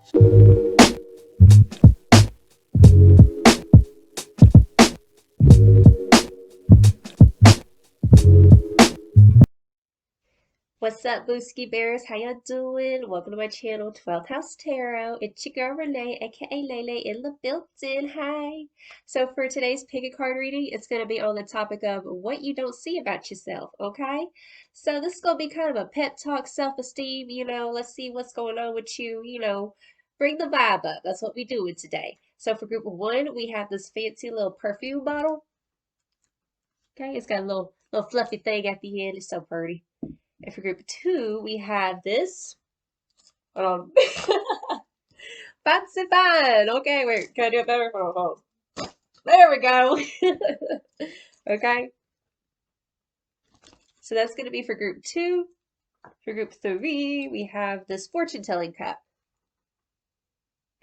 What's up, Booski Bears? How y'all doing? Welcome to my channel, 12th House Tarot. It's your girl, Renee, a.k.a. Lele, in the building. Hi! So for today's pick a card reading, it's going to be on the topic of what you don't see about yourself, okay? So this is going to be kind of a pep talk, self-esteem, let's see what's going on with you, bring the vibe up. That's what we're doing today. So for group one, we have this fancy little perfume bottle. Okay, it's got a little fluffy thing at the end. It's so pretty. And for group two, we have this. Hold on. Fancy fine. Okay, wait. Can I do it better? Hold on. There we go. Okay. So that's going to be for group two. For group three, we have this fortune telling cup.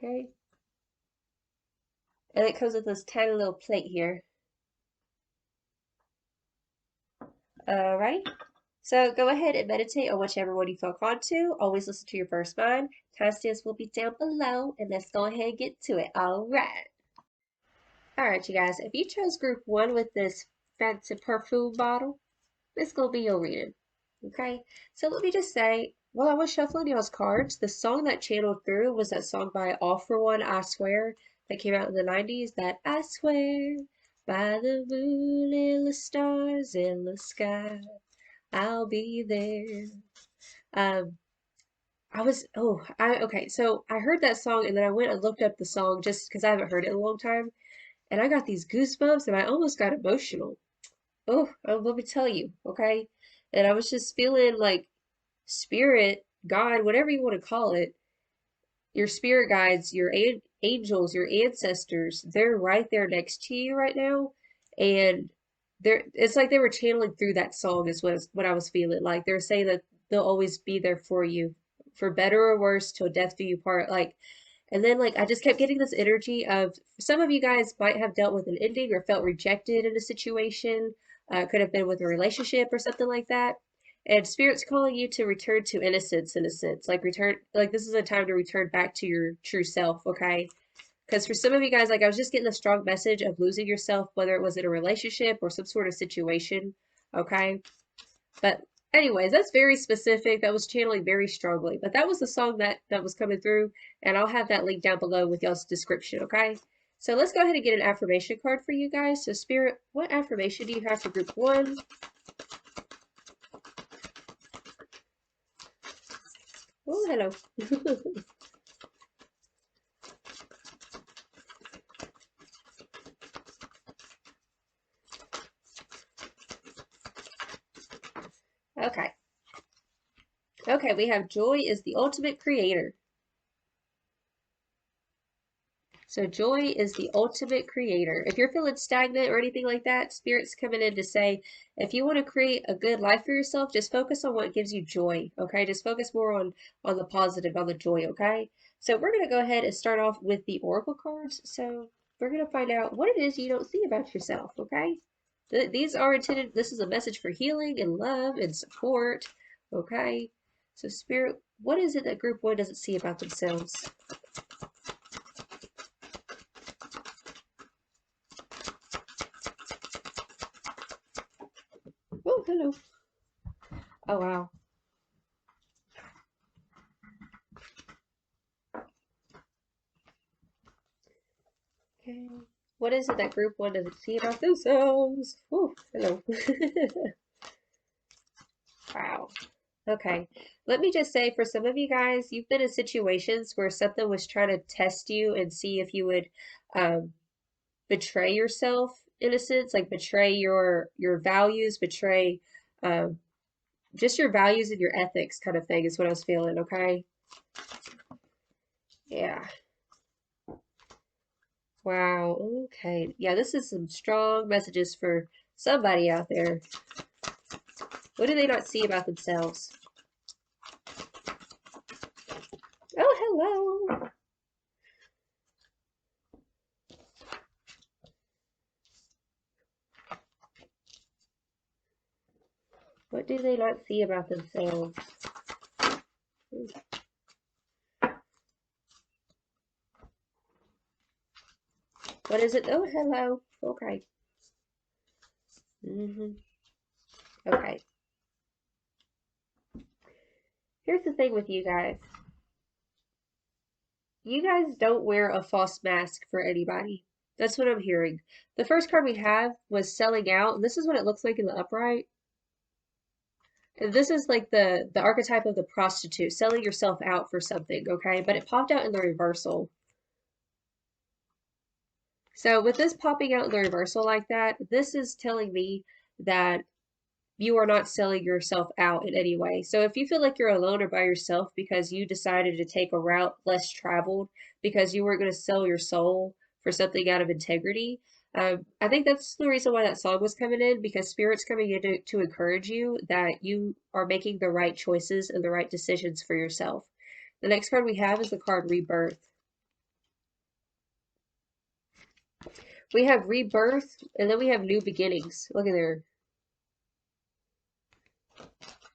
Okay. And it comes with this tiny little plate here. Alright. So go ahead and meditate on whichever one you feel called to. Always listen to your first mind. Timestamps will be down below. And let's go ahead and get to it. Alright. Alright, you guys. If you chose group one with this fancy perfume bottle, this gonna be your reading. Okay? So let me just say, while I was shuffling y'all's cards, the song that channeled through was that song by All For One, I Swear, that came out in the 90s, that I swear by the moon and the stars in the sky, I'll be there. Um, okay, so I heard that song and then I went and looked up the song just because I haven't heard it in a long time, and I got these goosebumps and I almost got emotional. Let me tell you, okay? And I was just feeling like spirit, God, whatever you want to call it, your spirit guides, your angels, your ancestors, they're right there next to you right now. And it's like they were channeling through that song is what I was feeling. Like they're saying that they'll always be there for you, for better or worse, till death do you part. Like, and then like I just kept getting this energy of some of you guys might have dealt with an ending or felt rejected in a situation. Could have been with a relationship or something like that. And Spirit's calling you to return to innocence in a sense. Like return, like this is a time to return back to your true self, okay? Because for some of you guys, like I was just getting a strong message of losing yourself, whether it was in a relationship or some sort of situation, okay? But anyways, that's very specific. That was channeling very strongly. But that was the song that was coming through, and I'll have that link down below with y'all's description, okay? So let's go ahead and get an affirmation card for you guys. So Spirit, what affirmation do you have for group one? Oh, hello. Okay. Okay, we have joy is the ultimate creator. So joy is the ultimate creator. If you're feeling stagnant or anything like that, Spirit's coming in to say, if you want to create a good life for yourself, just focus on what gives you joy, okay? Just focus more on the positive, on the joy, okay? So we're going to go ahead and start off with the oracle cards. So we're going to find out what it is you don't see about yourself, okay? These are intended, this is a message for healing and love and support, okay? So Spirit, what is it that group one doesn't see about themselves? Oh, hello. Oh, wow. Okay. What is it that group one doesn't see about themselves? Oh, hello. Wow. Okay. Let me just say, for some of you guys, you've been in situations where something was trying to test you and see if you would um, betray yourself in a sense, like betray your values, betray um, just your values and your ethics kind of thing is what I was feeling, okay? Yeah. Wow. Okay. Yeah, this is some strong messages for somebody out there. What do they not see about themselves? Oh, hello. What do they not see about themselves? What is it? Oh, hello. Okay. Okay. Here's the thing with you guys. You guys don't wear a false mask for anybody. That's what I'm hearing. The first card we have was selling out, and this is what it looks like in the upright. And this is like the archetype of the prostitute, selling yourself out for something, okay? But it popped out in the reversal. So with this popping out in the reversal like that, this is telling me that you are not selling yourself out in any way. So if you feel like you're alone or by yourself because you decided to take a route less traveled because you weren't going to sell your soul for something out of integrity, I think that's the reason why that song was coming in, because Spirit's coming in to encourage you that you are making the right choices and the right decisions for yourself. The next card we have is the card Rebirth. We have Rebirth, and then we have New Beginnings. Look at there.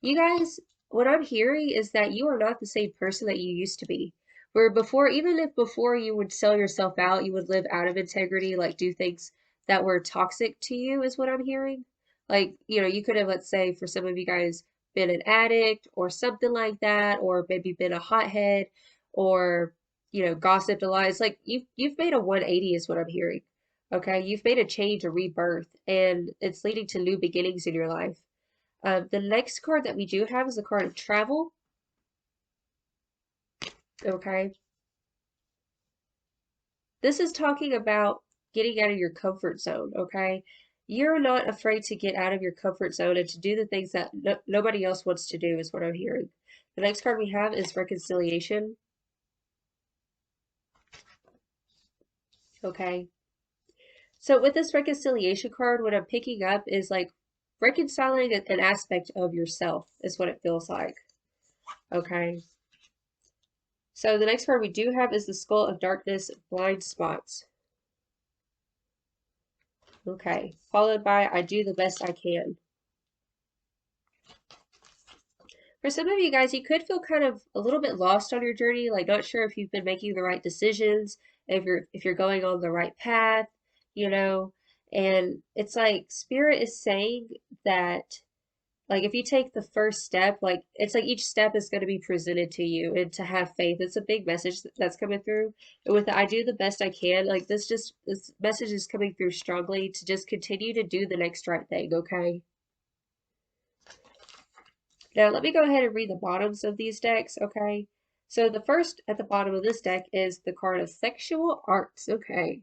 You guys, what I'm hearing is that you are not the same person that you used to be. Where before, even if before you would sell yourself out, you would live out of integrity, like do things that were toxic to you, is what I'm hearing. Like, you could have, let's say, for some of you guys, been an addict or something like that, or maybe been a hothead, or, gossiped a lot. It's like you've made a 180 is what I'm hearing. Okay, you've made a change, a rebirth, and it's leading to new beginnings in your life. The next card that we do have is the card of travel. Okay. This is talking about getting out of your comfort zone. Okay. You're not afraid to get out of your comfort zone and to do the things that nobody else wants to do, is what I'm hearing. The next card we have is reconciliation. Okay. So with this reconciliation card, what I'm picking up is like reconciling an aspect of yourself, is what it feels like. Okay. So the next card we do have is the Skull of Darkness, Blind Spots. Okay, followed by I do the best I can. For some of you guys, you could feel kind of a little bit lost on your journey, like not sure if you've been making the right decisions, if you're going on the right path, you know. And it's like Spirit is saying that, like, if you take the first step, like it's like each step is going to be presented to you, and to have faith. It's a big message that's coming through. And with the I do the best I can, like this message is coming through strongly to just continue to do the next right thing, okay? Now let me go ahead and read the bottoms of these decks, okay? So the first at the bottom of this deck is the card of Sexual Arts, okay?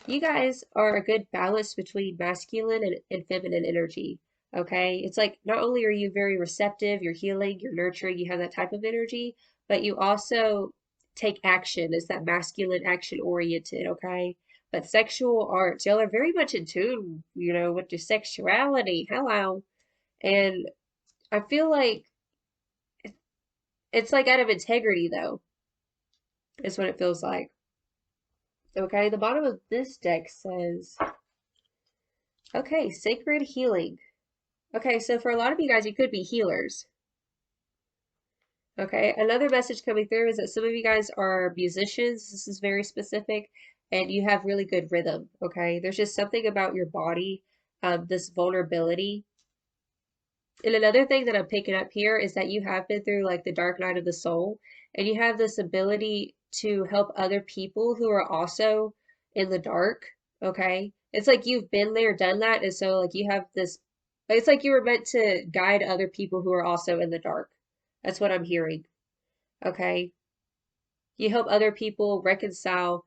You guys are a good balance between masculine and feminine energy, okay? It's like not only are you very receptive, you're healing, you're nurturing, you have that type of energy, but you also take action. It's that masculine action oriented, okay? But sexual arts, y'all are very much in tune, with your sexuality. Hello. And I feel like it's like out of integrity, though, is what it feels like. Okay, the bottom of this deck says, okay, sacred healing. Okay, so for a lot of you guys, you could be healers. Okay, another message coming through is that some of you guys are musicians. This is very specific, and you have really good rhythm. Okay, there's just something about your body, this vulnerability. And another thing that I'm picking up here is that you have been through like the dark night of the soul, and you have this ability to help other people who are also in the dark. Okay, it's like you've been there, done that, and so like you have this. It's like you were meant to guide other people who are also in the dark. That's what I'm hearing. Okay, you help other people reconcile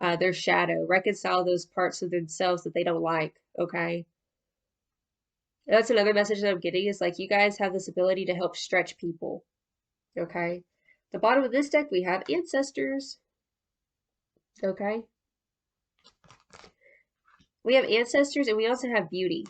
their shadow, reconcile those parts of themselves that they don't like. Okay. That's another message that I'm getting, is like you guys have this ability to help stretch people. Okay. The bottom of this deck, we have ancestors. Okay. We have ancestors, and we also have beauty.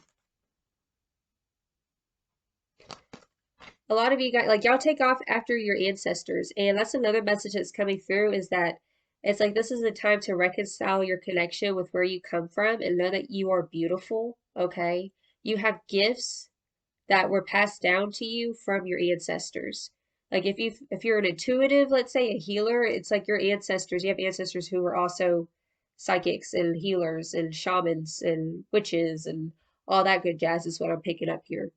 A lot of you guys, like, y'all take off after your ancestors. And that's another message that's coming through, is that it's like this is the time to reconcile your connection with where you come from and know that you are beautiful. Okay. You have gifts that were passed down to you from your ancestors. Like if you're an intuitive, let's say a healer, it's like your ancestors. You have ancestors who were also psychics and healers and shamans and witches and all that good jazz is what I'm picking up here.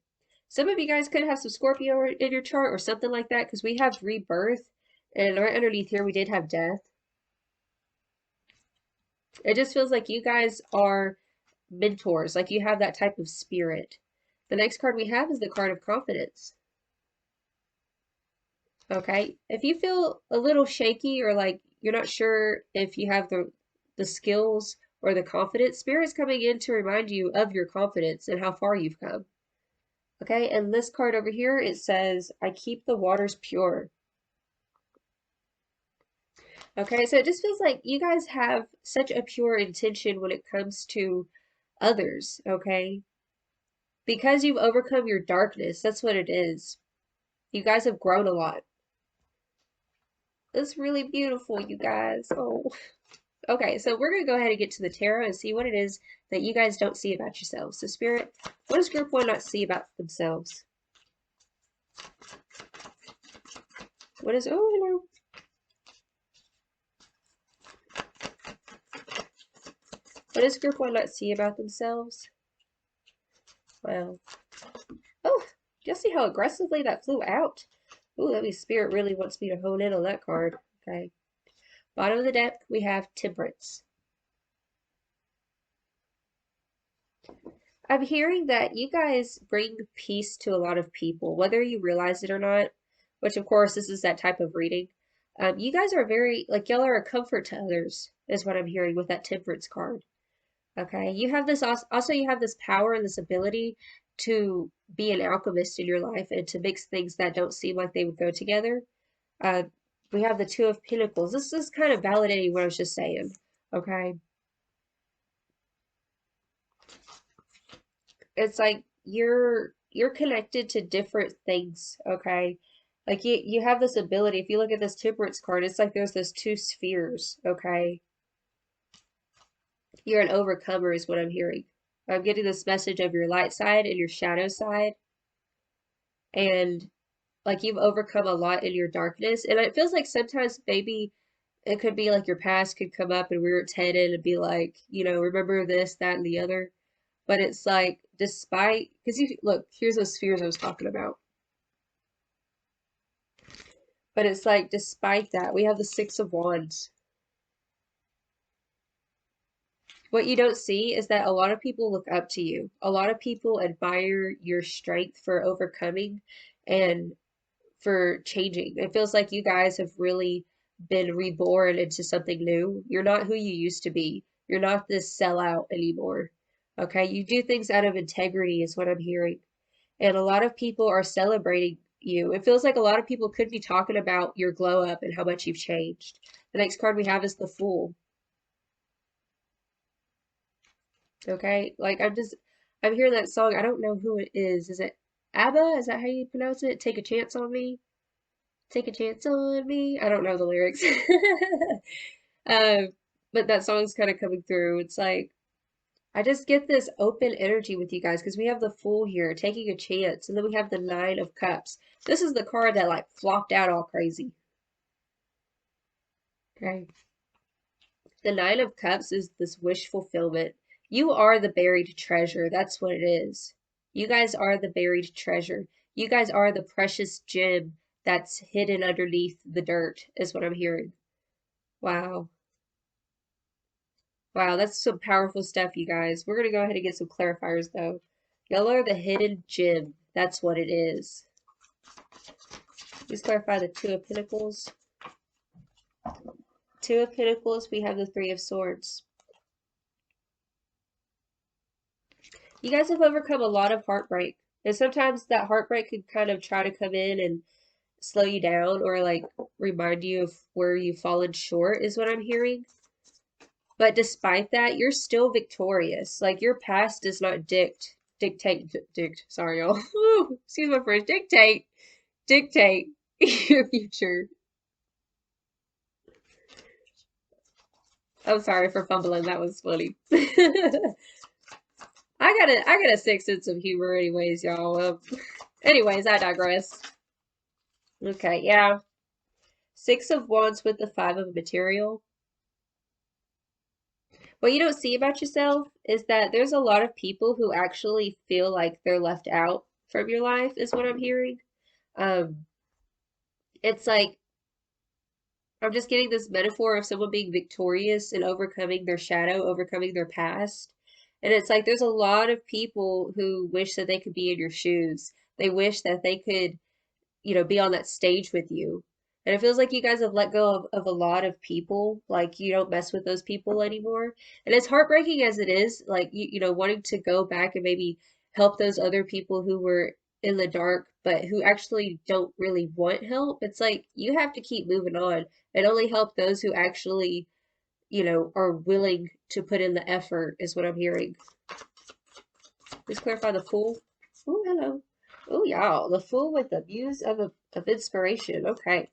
Some of you guys could have some Scorpio in your chart or something like that because we have rebirth and right underneath here we did have death. It just feels like you guys are mentors, like you have that type of spirit. The next card we have is the card of confidence. Okay, if you feel a little shaky or like you're not sure if you have the skills or the confidence, Spirit's coming in to remind you of your confidence and how far you've come. Okay, and this card over here, it says, I keep the waters pure. Okay, so it just feels like you guys have such a pure intention when it comes to others, okay? Because you've overcome your darkness, that's what it is. You guys have grown a lot. It's really beautiful, you guys. Oh. Okay, so we're going to go ahead and get to the tarot and see what it is that you guys don't see about yourselves. So, Spirit, what does Group 1 not see about themselves? What is, oh, hello. What does Group 1 not see about themselves? Wow. Oh, you'll see how aggressively that flew out. Ooh, that means Spirit really wants me to hone in on that card. Okay. Bottom of the deck, we have Temperance. I'm hearing that you guys bring peace to a lot of people, whether you realize it or not, which of course this is that type of reading. You guys are very, like, y'all are a comfort to others, is what I'm hearing with that Temperance card. Okay, you have this also you have this power and this ability to be an alchemist in your life and to mix things that don't seem like they would go together. Uh, we have the Two of Pentacles. This is kind of validating what I was just saying. Okay, it's like you're connected to different things, okay? Like you have this ability. If you look at this Temperance card, it's like there's those two spheres, okay? You're an overcomer is what I'm hearing. I'm getting this message of your light side and your shadow side, and like you've overcome a lot in your darkness. And it feels like sometimes maybe it could be like your past could come up and rear its head in and be like, remember this, that, and the other. But it's like, despite, because you look, here's those spheres I was talking about. But it's like, despite that, we have the Six of Wands. What you don't see is that a lot of people look up to you. A lot of people admire your strength for overcoming and for changing. It feels like you guys have really been reborn into something new. You're not who you used to be. You're not this sellout anymore. Okay, you do things out of integrity is what I'm hearing. And a lot of people are celebrating you. It feels like a lot of people could be talking about your glow up and how much you've changed. The next card we have is the Fool. Okay, like I'm hearing that song. I don't know who it is. Is it ABBA? Is that how you pronounce it? Take a chance on me. Take a chance on me. I don't know the lyrics. Um, but that song's kind of coming through. It's like I just get this open energy with you guys because we have the Fool here, taking a chance, and then we have the Nine of Cups. This is the card that like flopped out all crazy. Okay. The Nine of Cups is this wish fulfillment. You are the buried treasure. That's what it is. You guys are the buried treasure. You guys are the precious gem that's hidden underneath the dirt, is what I'm hearing. Wow. Wow, that's some powerful stuff, you guys. We're going to go ahead and get some clarifiers, though. Y'all are the hidden gem. That's what it is. Please clarify the Two of Pentacles. Two of Pentacles, we have the Three of Swords. You guys have overcome a lot of heartbreak. And sometimes that heartbreak could kind of try to come in and slow you down or like remind you of where you've fallen short, is what I'm hearing. But despite that, you're still victorious. Like your past does not sorry y'all. Excuse my French. Dictate your future. I'm sorry for fumbling. That was funny. I got a sick sense of humor anyways, y'all. Anyways, I digress. Okay, yeah. Six of Wands with the Five of Material. What you don't see about yourself is that there's a lot of people who actually feel like they're left out from your life, is what I'm hearing. Um, it's like I'm just getting this metaphor of someone being victorious and overcoming their shadow, overcoming their past. And it's like there's a lot of people who wish that they could be in your shoes. They wish that they could, be on that stage with you. And it feels like you guys have let go of a lot of people. Like you don't mess with those people anymore. And as heartbreaking as it is, like wanting to go back and maybe help those other people who were in the dark, but who actually don't really want help. It's like you have to keep moving on and only help those who actually, are willing to put in the effort, is what I'm hearing. Please clarify the Fool. Oh, hello. Oh, y'all. The Fool with the muse of inspiration. Okay.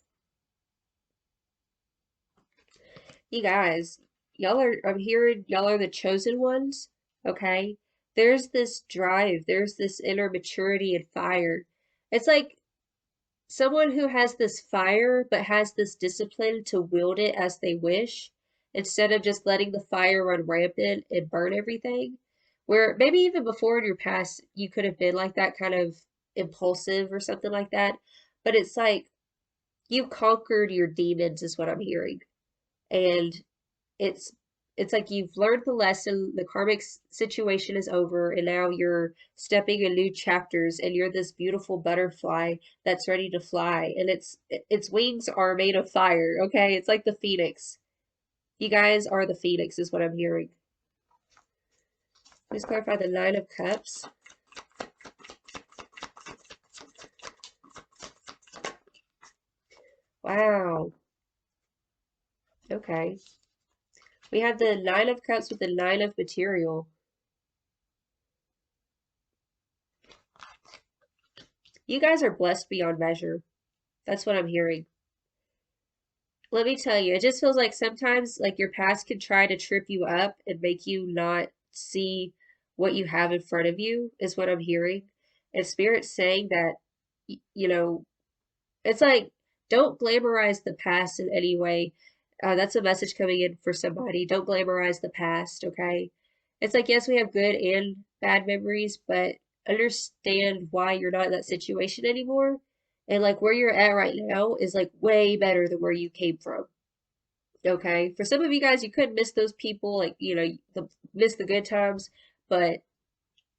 You guys, I'm hearing y'all are the chosen ones. Okay. There's this drive, there's this inner maturity and fire. It's like someone who has this fire but has this discipline to wield it as they wish instead of just letting the fire run rampant and burn everything. Where maybe even before in your past you could have been like that, kind of impulsive or something like that. But it's like you conquered your demons, is what I'm hearing. And it's it's like you've learned the lesson, the karmic situation is over, and now you're stepping in new chapters, and you're this beautiful butterfly that's ready to fly, and its wings are made of fire, okay? It's like the phoenix. You guys are the phoenix, is what I'm hearing. Please clarify the Nine of Cups. Wow. Okay. We have the Nine of Cups with the Nine of Material. You guys are blessed beyond measure. That's what I'm hearing. Let me tell you, it just feels like sometimes like your past can try to trip you up and make you not see what you have in front of you, is what I'm hearing. And Spirit's saying that, you know, it's like, don't glamorize the past in any way. That's a message coming in for somebody. Don't glamorize the past, okay? It's like, yes, we have good and bad memories, but understand why you're not in that situation anymore. And like where you're at right now is like way better than where you came from. Okay. For some of you guys, you could miss those people, like, miss the good times, but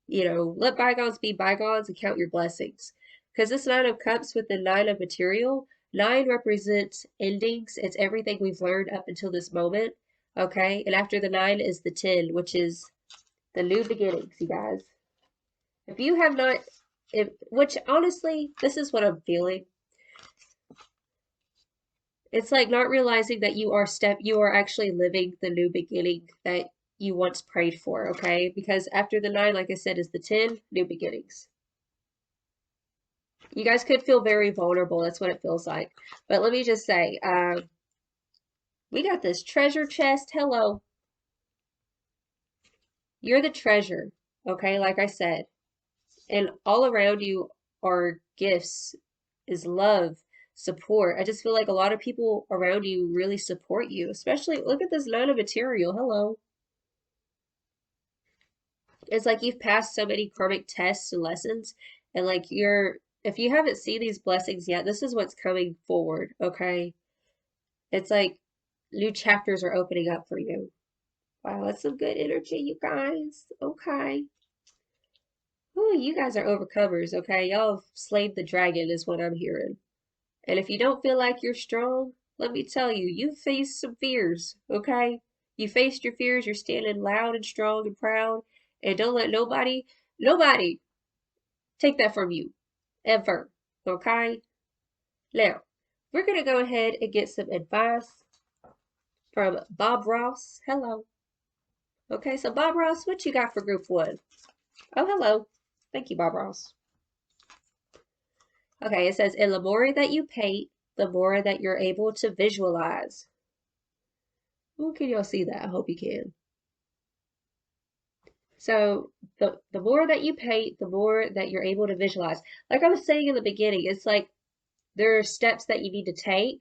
let bygones be bygones and count your blessings. Because this Nine of Cups with the Nine of Material, nine represents endings. It's everything we've learned up until this moment. Okay. And after the nine is the 10, which is the new beginnings, you guys. If you have not, which honestly, this is what I'm feeling. It's like not realizing that you are actually living the new beginning that you once prayed for, okay? Because after the nine, like I said, is the 10, new beginnings. You guys could feel very vulnerable. That's what it feels like. But let me just say, we got this treasure chest. Hello. You're the treasure, okay? Like I said. And all around you are gifts, is love, support. I just feel like a lot of people around you really support you, especially look at this Nine of Material. Hello. It's like you've passed so many karmic tests and lessons, and like if you haven't seen these blessings yet, this is what's coming forward, okay? It's like new chapters are opening up for you. Wow, that's some good energy, you guys. Okay. Ooh, you guys are overcomers, okay? Y'all have slayed the dragon, is what I'm hearing. And if you don't feel like you're strong, let me tell you, you faced some fears, okay? You faced your fears, you're standing loud and strong and proud, and don't let nobody take that from you, ever, okay? Now, we're going to go ahead and get some advice from Bob Ross. Hello. Okay, so Bob Ross, what you got for group one? Oh, hello. Thank you, Bob Ross. Okay, it says, and the more that you paint, the more that you're able to visualize. Ooh, can y'all see that? I hope you can. So the more that you paint, the more that you're able to visualize. Like I was saying in the beginning, it's like there are steps that you need to take,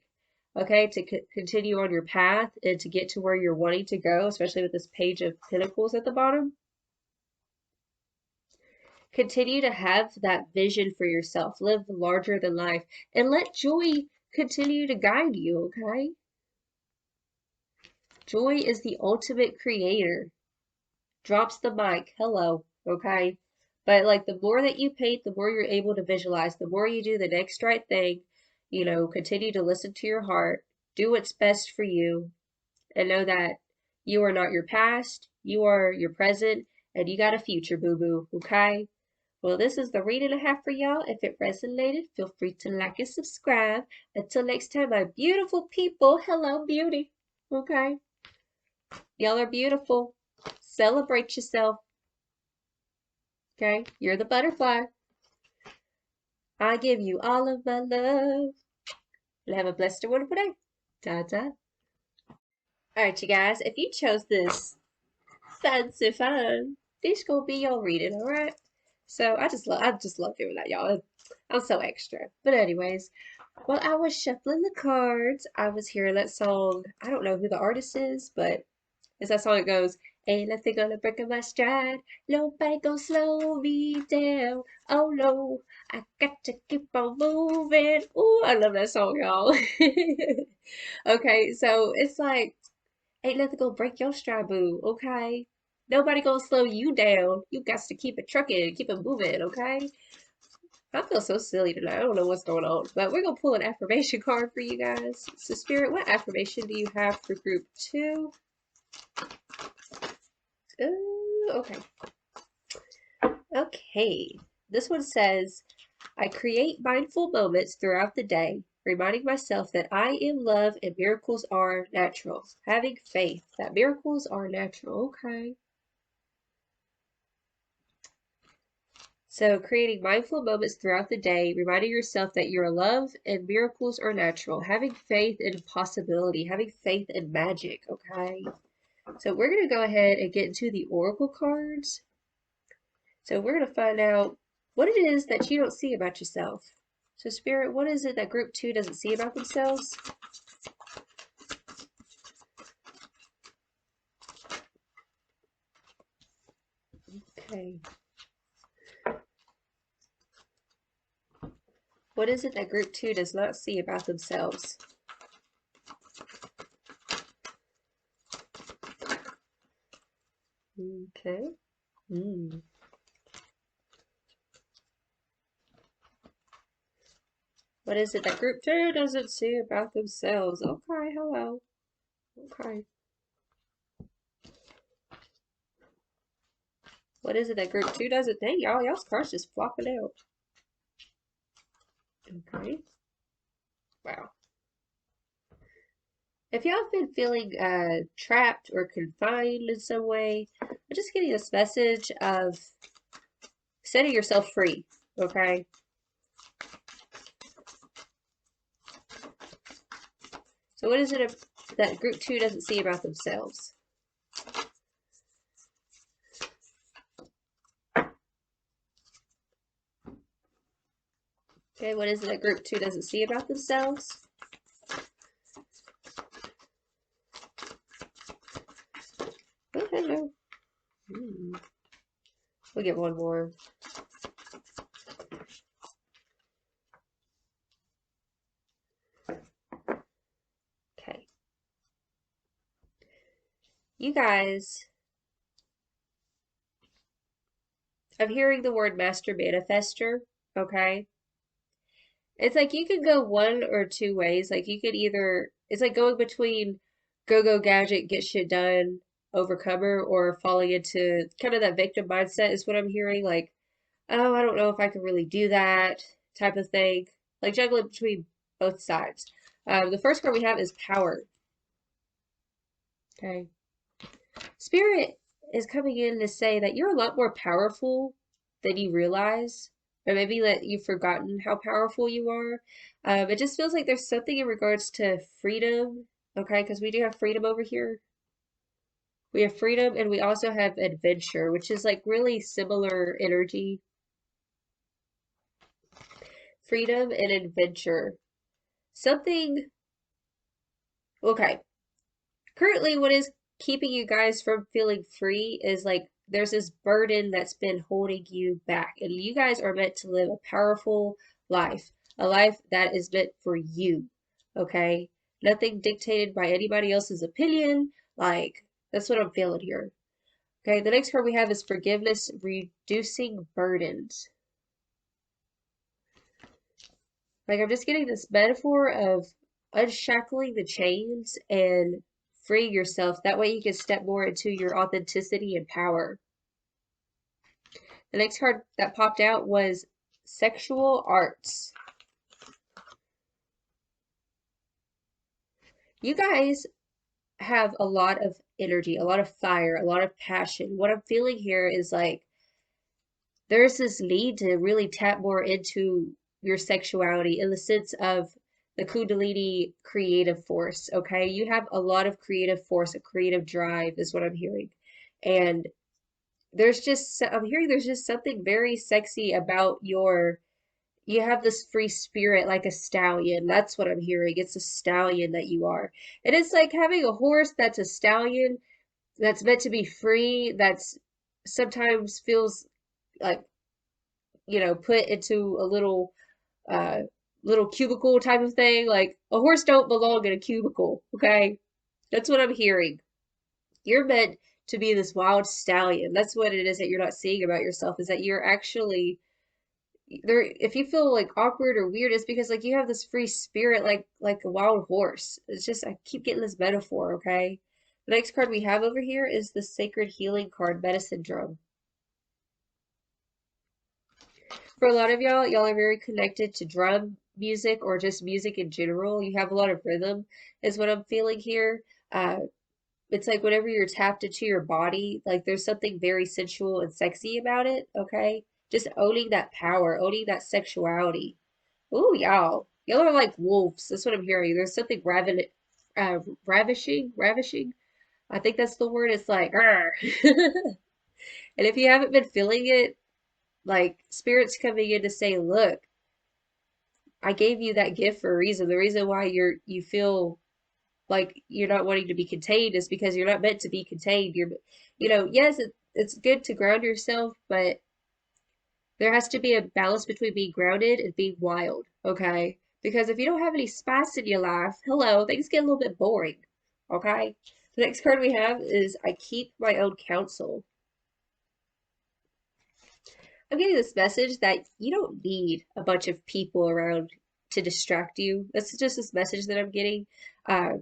okay, to continue on your path and to get to where you're wanting to go, especially with this Page of Pentacles at the bottom. Continue to have that vision for yourself. Live larger than life and let joy continue to guide you, okay? Joy is the ultimate creator. Drops the mic. Hello, okay? But like the more that you paint, the more you're able to visualize, the more you do the next right thing, you know, continue to listen to your heart, do what's best for you, and know that you are not your past, you are your present, and you got a future, boo-boo, okay? Well, this is the reading I have for y'all. If it resonated, feel free to like and subscribe. Until next time, my beautiful people, hello, beauty, okay? Y'all are beautiful. Celebrate yourself. Okay? You're the butterfly. I give you all of my love. And have a blessed and wonderful day. Ta-ta. Alright, you guys. If you chose this fancy fun, this gonna be your reading, alright? So I just love doing that, y'all. I'm so extra. But anyways, while I was shuffling the cards, I was hearing that song. I don't know who the artist is, but it's that song that goes, ain't nothing gonna break my stride. Nobody gonna slow me down. Oh no, I got to keep on moving. Ooh, I love that song, y'all. Okay, so it's like, ain't nothing gonna break your stride, boo, okay? Nobody gonna slow you down. You got to keep it trucking, keep it moving, okay? I feel so silly tonight. I don't know what's going on, but we're gonna pull an affirmation card for you guys. So, Spirit, what affirmation do you have for group 2? Okay. Okay. This one says, I create mindful moments throughout the day, reminding myself that I am love and miracles are natural. Having faith that miracles are natural. Okay. So creating mindful moments throughout the day, reminding yourself that you're love and miracles are natural. Having faith in possibility, having faith in magic. Okay. So we're going to go ahead and get into the oracle cards. So we're going to find out what it is that you don't see about yourself. So Spirit, what is it that group 2 doesn't see about themselves? Okay. What is it that group 2 does not see about themselves? Okay. What is it that group 2 doesn't see about themselves? Okay, hello. Okay. What is it that group 2 doesn't think? Y'all's cards just flopping out. Okay. Wow. If y'all have been feeling trapped or confined in some way, I'm just getting this message of setting yourself free, okay? So what is it that group 2 doesn't see about themselves? Okay, what is it that group 2 doesn't see about themselves? Oh, hello. We'll get one more. Okay. You guys, I'm hearing the word master manifester, okay? It's like you could go one or two ways. Like you could either, it's like going between go gadget, get shit done, overcomer, or falling into kind of that victim mindset is what I'm hearing. Like, oh, I don't know if I can really do that type of thing. Like juggling between both sides. The first card we have is power. Okay. Spirit is coming in to say that you're a lot more powerful than you realize, or maybe that you've forgotten how powerful you are. It just feels like there's something in regards to freedom, okay? Because we do have freedom over here. We have freedom and we also have adventure, which is like really similar energy. Freedom and adventure. something, okay. Currently, what is keeping you guys from feeling free is like there's this burden that's been holding you back. And you guys are meant to live a powerful life, a life that is meant for you. Okay? Nothing dictated by anybody else's opinion. Like, that's what I'm feeling here. Okay, the next card we have is forgiveness, reducing burdens. Like, I'm just getting this metaphor of unshackling the chains and free yourself. That way you can step more into your authenticity and power. The next card that popped out was sexual arts. You guys have a lot of energy, a lot of fire, a lot of passion. What I'm feeling here is like there's this need to really tap more into your sexuality in the sense of the Kundalini creative force, okay? You have a lot of creative force, a creative drive is what I'm hearing. And I'm hearing there's just something very sexy about you have this free spirit like a stallion. That's what I'm hearing. It's a stallion that you are. And it's like having a horse that's a stallion that's meant to be free, that's sometimes feels like put into a uh little cubicle type of thing. Like a horse don't belong in a cubicle, okay? That's what I'm hearing. You're meant to be this wild stallion. That's what it is that you're not seeing about yourself, is that you're actually there. If you feel like awkward or weird, it's because like you have this free spirit like a wild horse. It's just I keep getting this metaphor, okay? The next card we have over here is the Sacred Healing card, Medicine Drum. For a lot of y'all are very connected to drum music or just music in general. You have a lot of rhythm, is what I'm feeling here. It's like whenever you're tapped into your body, like there's something very sensual and sexy about it, okay? Just owning that power, owning that sexuality. Ooh, y'all. Y'all are like wolves. That's what I'm hearing. There's something ravishing. I think that's the word. It's like, and if you haven't been feeling it, like spirit's coming in to say, look, I gave you that gift for a reason. The reason why you feel like you're not wanting to be contained is because you're not meant to be contained. Yes, it's good to ground yourself, but there has to be a balance between being grounded and being wild, okay? Because if you don't have any spice in your life, hello, things get a little bit boring, okay? The next card we have is I keep my own counsel. I'm getting this message that you don't need a bunch of people around to distract you. That's just this message that I'm getting. Uh,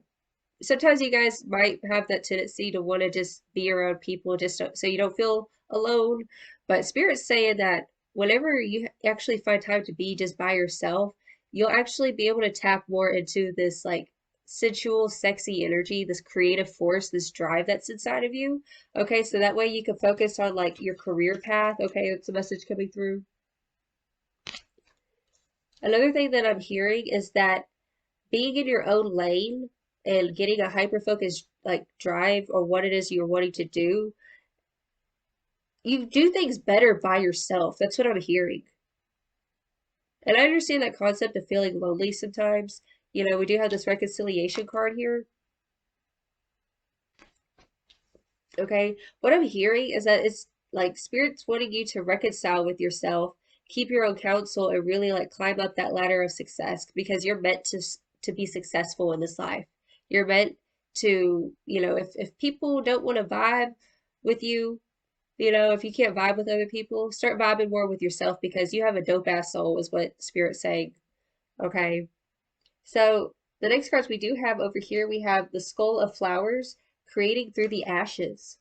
Sometimes you guys might have that tendency to want to just be around people just so you don't feel alone. But Spirit's saying that whenever you actually find time to be just by yourself, you'll actually be able to tap more into this like sensual, sexy energy, this creative force, this drive that's inside of you. Okay, so that way you can focus on like your career path. Okay, that's a message coming through. Another thing that I'm hearing is that being in your own lane and getting a hyper focused like drive or what it is you're wanting to do, you do things better by yourself. That's what I'm hearing. And I understand that concept of feeling lonely sometimes. We do have this reconciliation card here. Okay. What I'm hearing is that it's like spirits wanting you to reconcile with yourself, keep your own counsel, and really like climb up that ladder of success because you're meant to be successful in this life. You're meant to, if people don't want to vibe with you, if you can't vibe with other people, start vibing more with yourself because you have a dope ass soul, is what Spirit's saying. Okay. So the next cards we do have over here, we have the Skull of Flowers, creating through the ashes.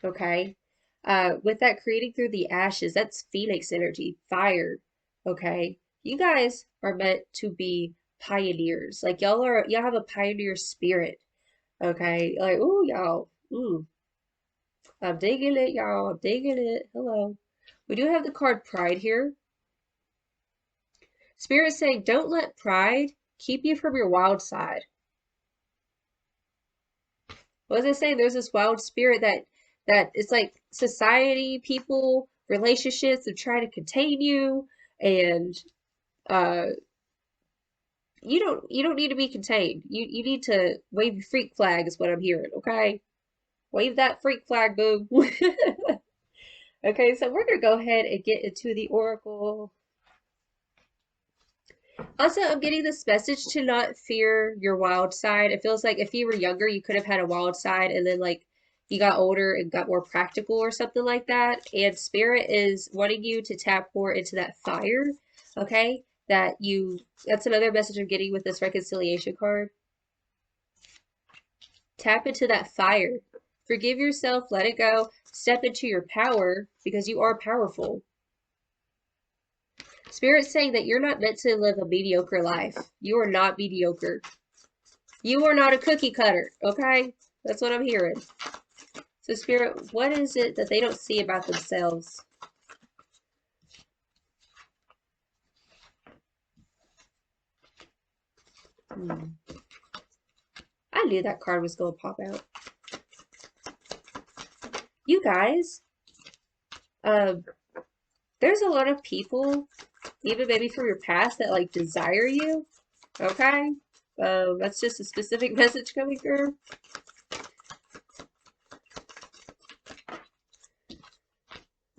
Okay. With that creating through the ashes, that's Phoenix energy, fire. Okay. You guys are meant to be pioneers. Like y'all have a pioneer spirit. Okay. Like, ooh, y'all. Ooh. I'm digging it, y'all. I'm digging it. Hello. We do have the card Pride here. Spirit saying, don't let pride keep you from your wild side. What was I saying? There's this wild spirit that it's like society, people, relationships are trying to contain you and you don't need to be contained. You need to wave your freak flag is what I'm hearing, okay? Wave that freak flag, boo. Okay, so we're gonna go ahead and get into the oracle. Also, I'm getting this message to not fear your wild side. It feels like if you were younger, you could have had a wild side, and then like you got older and got more practical or something like that. And Spirit is wanting you to tap more into that fire, okay? That's another message I'm getting with this reconciliation card. Tap into that fire. Forgive yourself, let it go, step into your power because you are powerful. Spirit's saying that you're not meant to live a mediocre life. You are not mediocre. You are not a cookie cutter, okay? That's what I'm hearing. So, Spirit, what is it that they don't see about themselves? I knew that card was going to pop out. You guys, there's a lot of people, even maybe from your past, that like desire you, okay? That's just a specific message coming through.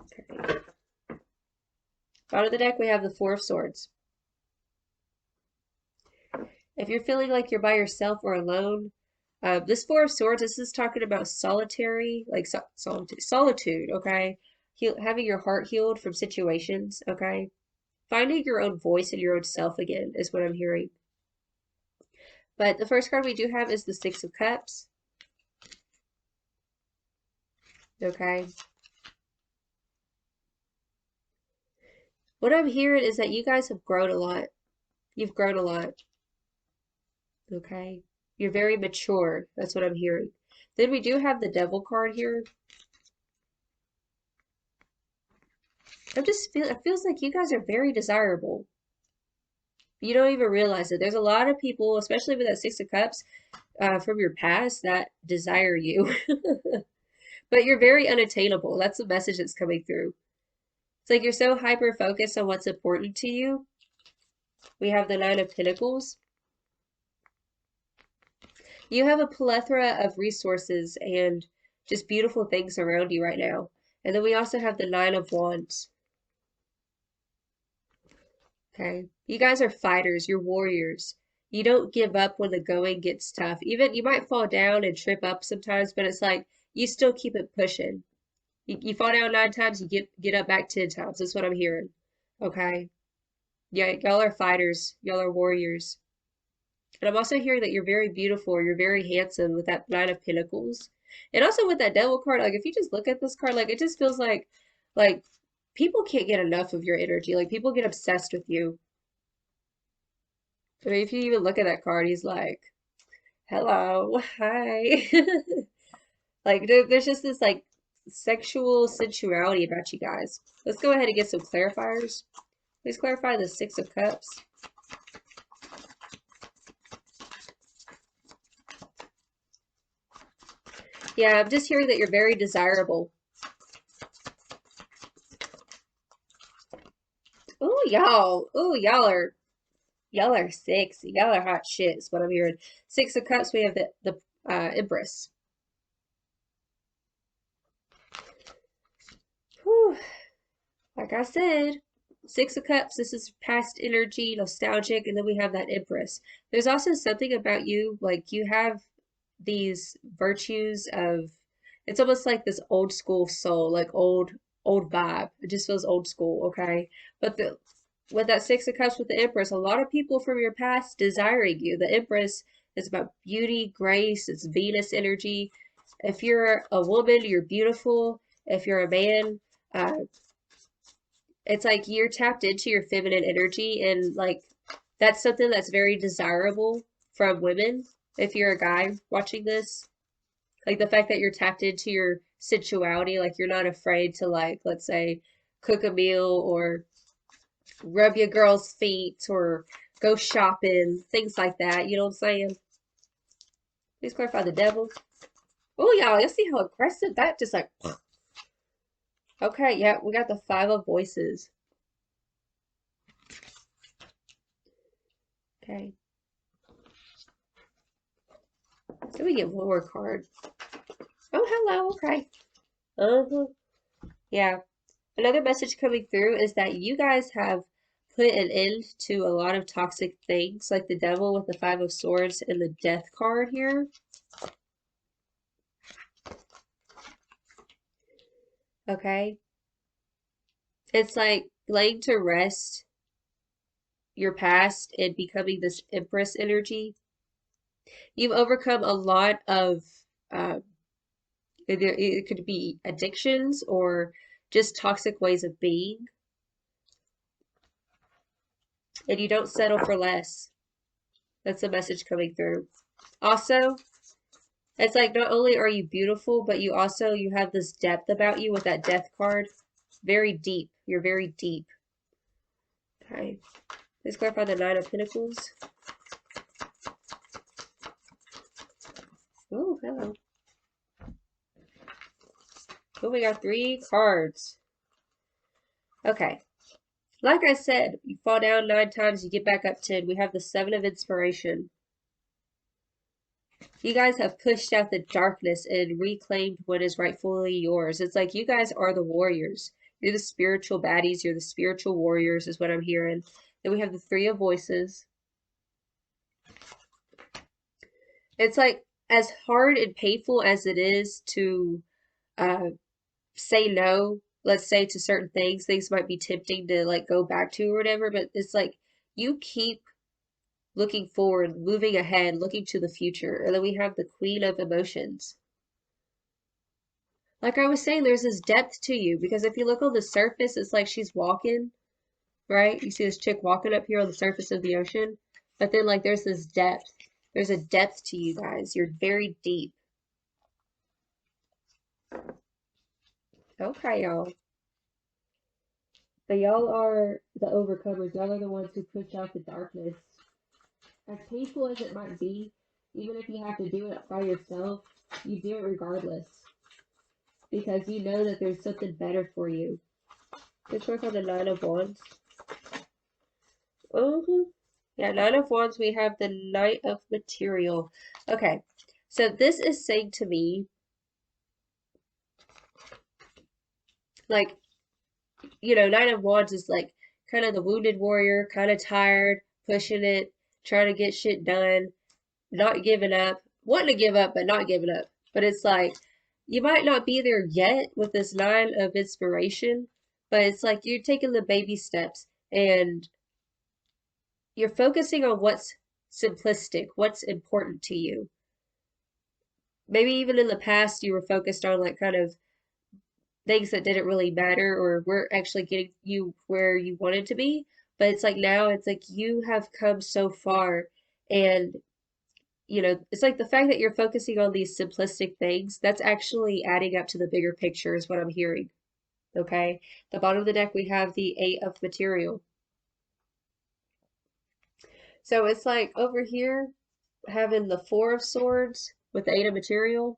Okay. Bottom of the deck, we have the Four of Swords. If you're feeling like you're by yourself or alone, this Four of Swords, this is talking about solitary, like solitude, okay? Having your heart healed from situations, okay? Finding your own voice and your own self again is what I'm hearing. But the first card we do have is the Six of Cups. Okay. What I'm hearing is that you guys have grown a lot. You've grown a lot. Okay. You're very mature. That's what I'm hearing. Then we do have the Devil card here. It feels like you guys are very desirable. You don't even realize it. There's a lot of people, especially with that Six of Cups, from your past that desire you. But you're very unattainable. That's the message that's coming through. It's like you're so hyper focused on what's important to you. We have the Nine of Pentacles. You have a plethora of resources and just beautiful things around you right now. And then we also have the Nine of Wands. Okay. You guys are fighters. You're warriors. You don't give up when the going gets tough. Even you might fall down and trip up sometimes, but it's like you still keep it pushing. You fall down 9 times, you get up back 10 times. That's what I'm hearing. Okay. Yeah, y'all are fighters. Y'all are warriors. And I'm also hearing that you're very beautiful. You're very handsome with that Nine of Pentacles. And also with that Devil card, like if you just look at this card, like it just feels like people can't get enough of your energy. Like people get obsessed with you. I mean, if you even look at that card, he's like, hello, hi. Like there's just this like sexual sensuality about you guys. Let's go ahead and get some clarifiers. Please clarify the Six of Cups. Yeah, I'm just hearing that you're very desirable. Ooh, y'all. Ooh, y'all are sexy. Y'all are hot shit is what I'm hearing. Six of Cups, we have the Empress. Whew. Like I said, Six of Cups, this is past energy, nostalgic, and then we have that Empress. There's also something about you, like you have these virtues of, it's almost like this old school soul, like old vibe. It just feels old school, okay? But with that Six of Cups with the Empress, a lot of people from your past desiring you. The Empress is about beauty, grace, it's Venus energy. If you're a woman, you're beautiful. If you're a man, uh, it's like you're tapped into your feminine energy, and like that's something that's very desirable from women. If you're a guy watching this, like the fact that you're tapped into your sensuality, like you're not afraid to like, let's say, cook a meal or rub your girl's feet or go shopping, things like that. You know what I'm saying? Please clarify the Devil. Oh, y'all see how aggressive that just like. Okay, yeah, we got the Five of Voices. Okay. Let me get one more card. Oh, hello. Okay. Uh-huh. Yeah. Another message coming through is that you guys have put an end to a lot of toxic things, like the devil with the Five of Swords and the Death card here. Okay. It's like laying to rest your past and becoming this Empress energy. You've overcome a lot of, uh, it could be addictions or just toxic ways of being, and you don't settle for less. That's the message coming through. Also, it's like not only are you beautiful, but you have this depth about you with that Death card. Very deep. You're very deep. Okay. Let's clarify the Nine of Pentacles. Oh, hello. Oh, we got 3 cards. Okay. Like I said, you fall down 9 times, you get back up 10. We have the 7 of Inspiration. You guys have pushed out the darkness and reclaimed what is rightfully yours. It's like you guys are the warriors. You're the spiritual baddies. You're the spiritual warriors is what I'm hearing. Then we have the 3 of Voices. It's like as hard and painful as it is to uh, say no, let's say to certain things, things might be tempting to like go back to or whatever, but it's like you keep looking forward, moving ahead, looking to the future. And then we have the Queen of Emotions. Like I was saying, there's this depth to you because if you look on the surface, it's like she's walking, right? You see this chick walking up here on the surface of the ocean, but then like there's this depth. There's a depth to you guys. You're very deep. Okay, y'all. But y'all are the overcomers. Y'all are the ones who push out the darkness. As painful as it might be, even if you have to do it by yourself, you do it regardless. Because you know that there's something better for you. Let's work on the Nine of Wands. Yeah, Nine of Wands, we have the Knight of Material. Okay, so this is saying to me, like, you know, Nine of Wands is like kind of the wounded warrior, kind of tired, pushing it, trying to get shit done, not giving up, wanting to give up, but not giving up. But it's like, you might not be there yet with this Nine of Inspiration, but it's like you're taking the baby steps and you're focusing on what's simplistic, what's important to you. Maybe even in the past you were focused on like kind of things that didn't really matter or weren't actually getting you where you wanted to be. But it's like now it's like you have come so far and you know, it's like the fact that you're focusing on these simplistic things, that's actually adding up to the bigger picture is what I'm hearing. Okay. The bottom of the deck we have the Eight of Material. So it's like over here having the Four of Swords with the Eight of Material.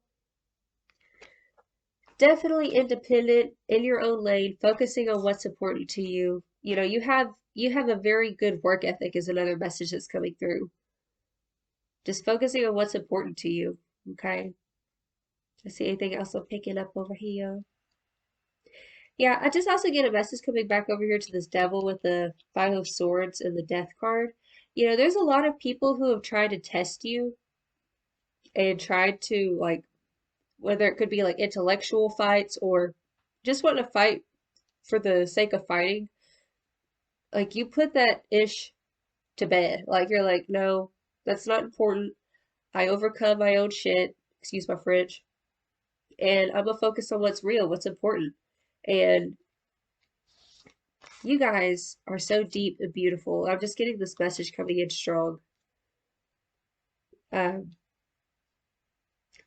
Definitely independent in your own lane, focusing on what's important to you. You know, you have a very good work ethic is another message that's coming through. Just focusing on what's important to you. Okay. Let's see anything else I'm picking up over here. Yeah, I just also get a message coming back over here to this devil with the Five of Swords and the Death card. You know, there's a lot of people who have tried to test you and tried to like whether it could be like intellectual fights or just want to fight for the sake of fighting. Like you put that ish to bed. Like you're like, no, that's not important. I overcome my own shit, excuse my French, and I'm gonna focus on what's real, what's important. And you guys are so deep and beautiful. I'm just getting this message coming in strong. Um,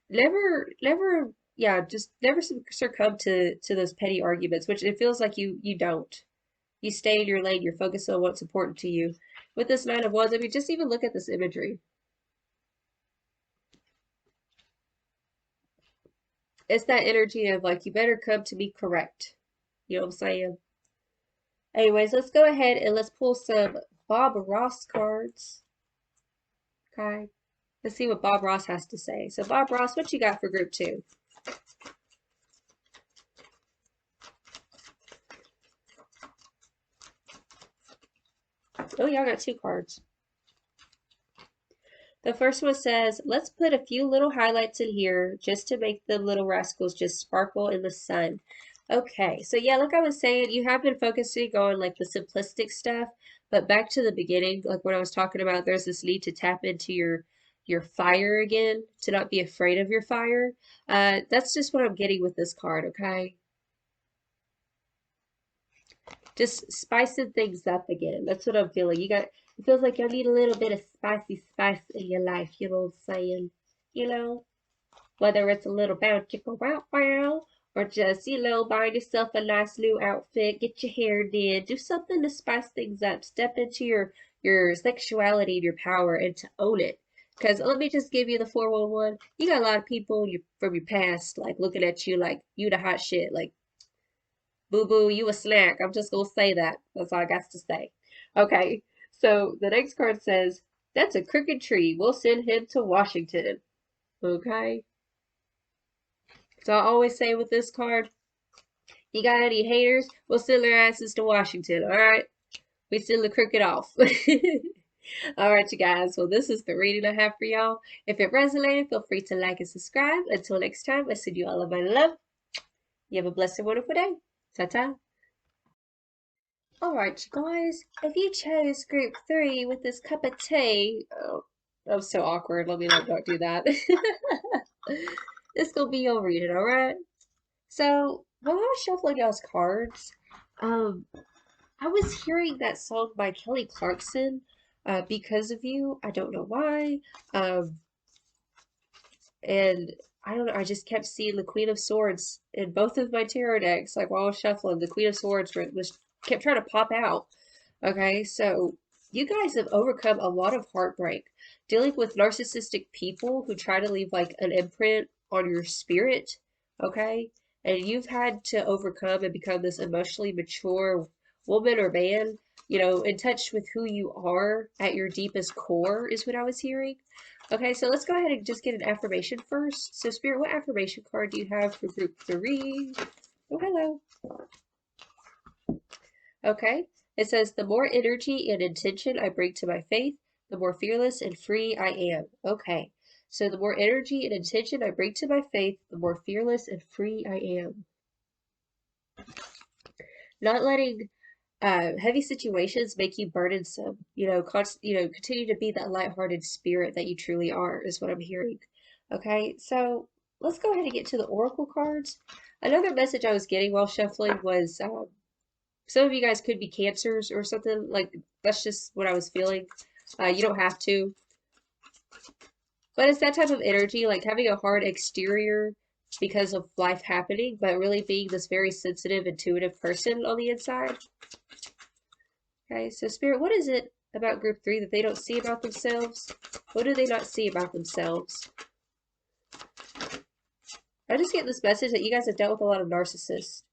yeah, just never succumb to those petty arguments, which it feels like you don't. You stay in your lane. You're focused on what's important to you. With this Nine of Wands, I mean, just even look at this imagery. It's that energy of like, you better come to me correct. You know what I'm saying? Anyways, let's go ahead and let's pull some Bob Ross cards. Okay. Let's see what Bob Ross has to say. So Bob Ross, what you got for group 2? Oh, y'all got 2 cards. The first one says, let's put a few little highlights in here just to make the little rascals just sparkle in the sun. Okay, so yeah, like I was saying, you have been focusing on like the simplistic stuff, but back to the beginning, like when I was talking about there's this need to tap into your fire again, to not be afraid of your fire. That's just what I'm getting with this card, okay? Just spicing things up again. That's what I'm feeling. It feels like you need a little bit of spicy spice in your life, you know what I'm saying? You know? Whether it's a little bow chicka wow wow, or just, buying yourself a nice new outfit, get your hair did, do something to spice things up, step into your sexuality and your power and to own it. Because let me just give you the 411. You got a lot of people from your past, like, looking at you like you the hot shit. Like, boo boo, you a snack. I'm just gonna say that. That's all I got to say. Okay, so the next card says, that's a crooked tree. We'll send him to Washington. Okay. So I always say with this card, you got any haters? We'll send their asses to Washington, alright? We send the crooked off. Alright, you guys. Well, this is the reading I have for y'all. If it resonated, feel free to like and subscribe. Until next time, I send you all of my love. You have a blessed and wonderful day. Ta-ta. Alright, you guys. If you chose group 3 with this cup of tea... Oh, I'm so awkward. Let me not do that. This gonna be your reading, alright? So, while I was shuffling y'all's cards, um, I was hearing that song by Kelly Clarkson, Because of You. I don't know why. And I don't know, I just kept seeing the Queen of Swords in both of my tarot decks, like while I was shuffling. The Queen of Swords kept trying to pop out. Okay, so you guys have overcome a lot of heartbreak, dealing with narcissistic people who try to leave like an imprint on your spirit, okay? And you've had to overcome and become this emotionally mature woman or man, in touch with who you are at your deepest core, is what I was hearing. Okay, so let's go ahead and just get an affirmation first. So, Spirit, what affirmation card do you have for group 3? Oh, hello. Okay, it says, the more energy and intention I bring to my faith, the more fearless and free I am. Okay, so the more energy and intention I bring to my faith, the more fearless and free I am. Not letting heavy situations make you burdensome. Continue to be that lighthearted spirit that you truly are, is what I'm hearing. Okay, so let's go ahead and get to the oracle cards. Another message I was getting while shuffling was some of you guys could be cancers or something. Like, that's just what I was feeling. You don't have to. But it's that type of energy, like having a hard exterior because of life happening, but really being this very sensitive, intuitive person on the inside. Okay, so Spirit, what is it about group 3 that they don't see about themselves? What do they not see about themselves? I just get this message that you guys have dealt with a lot of narcissists.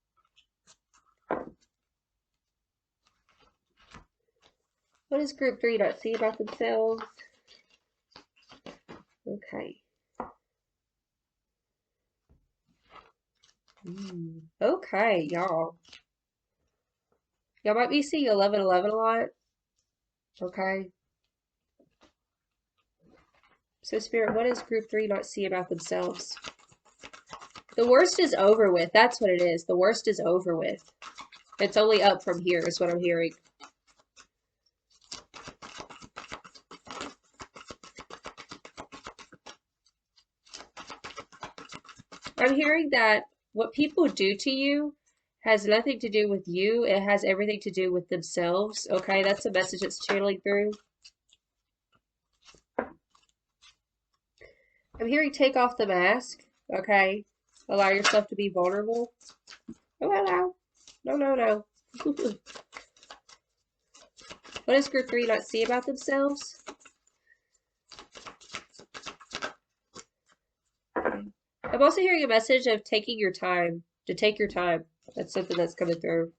What does group 3 not see about themselves? Okay. Okay, y'all. Y'all might be seeing 1111 a lot. Okay. So, Spirit, what does group 3 not see about themselves? The worst is over with. That's what it is. The worst is over with. It's only up from here, is what I'm hearing. I'm hearing that what people do to you has nothing to do with you. It has everything to do with themselves. Okay, that's a message that's channeling through. I'm hearing take off the mask. Okay, allow yourself to be vulnerable. Oh, hello. No, no, no. What does group 3 not see about themselves? I'm also hearing a message of taking your time. To take your time. That's something that's coming through.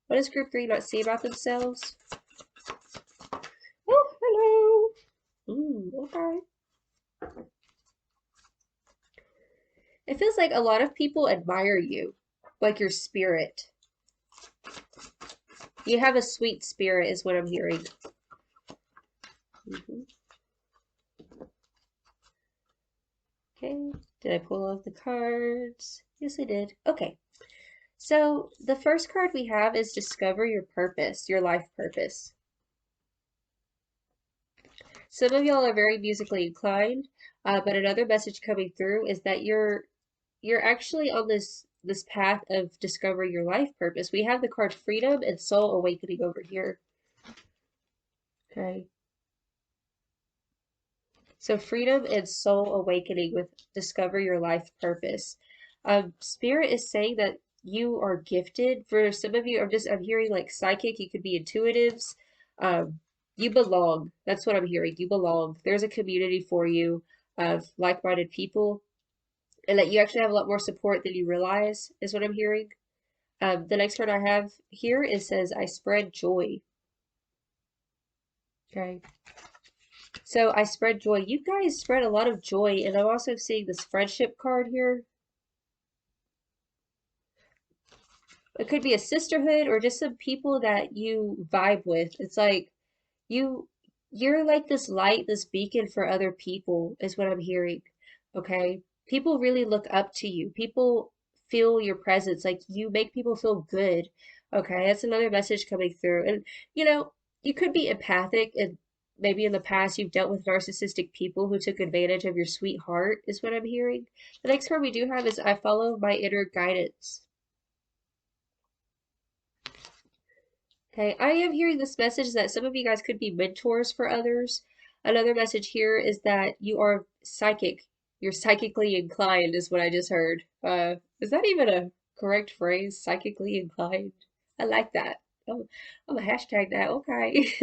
What does group 3 not see about themselves? Okay. It feels like a lot of people admire you, like your spirit. You have a sweet spirit, is what I'm hearing. Hmm. Okay, did I pull off the cards? Yes, I did. Okay, so the first card we have is Discover Your Purpose, your life purpose. Some of y'all are very musically inclined, but another message coming through is that you're actually on this path of discovering your life purpose. We have the card Freedom and Soul Awakening over here. Okay. So freedom and soul awakening with discover your life purpose. Spirit is saying that you are gifted. For some of you, I'm hearing like psychic, you could be intuitives. You belong. That's what I'm hearing. You belong. There's a community for you of like-minded people, and that you actually have a lot more support than you realize, is what I'm hearing. The next card I have here, it says, I spread joy. Okay. So I spread joy. You guys spread a lot of joy, and I'm also seeing this friendship card here. It could be a sisterhood or just some people that you vibe with. It's like you you're like this light, this beacon for other people, is what I'm hearing. Okay? People really look up to you. People feel your presence. Like you make people feel good. Okay? That's another message coming through. And you could be empathic and maybe in the past you've dealt with narcissistic people who took advantage of your sweet heart, is what I'm hearing. The next card we do have is I follow my inner guidance. Okay, I am hearing this message that some of you guys could be mentors for others. Another message here is that you are psychic. You're psychically inclined, is what I just heard. Is that even a correct phrase? Psychically inclined? I like that. I'm a hashtag that. Okay.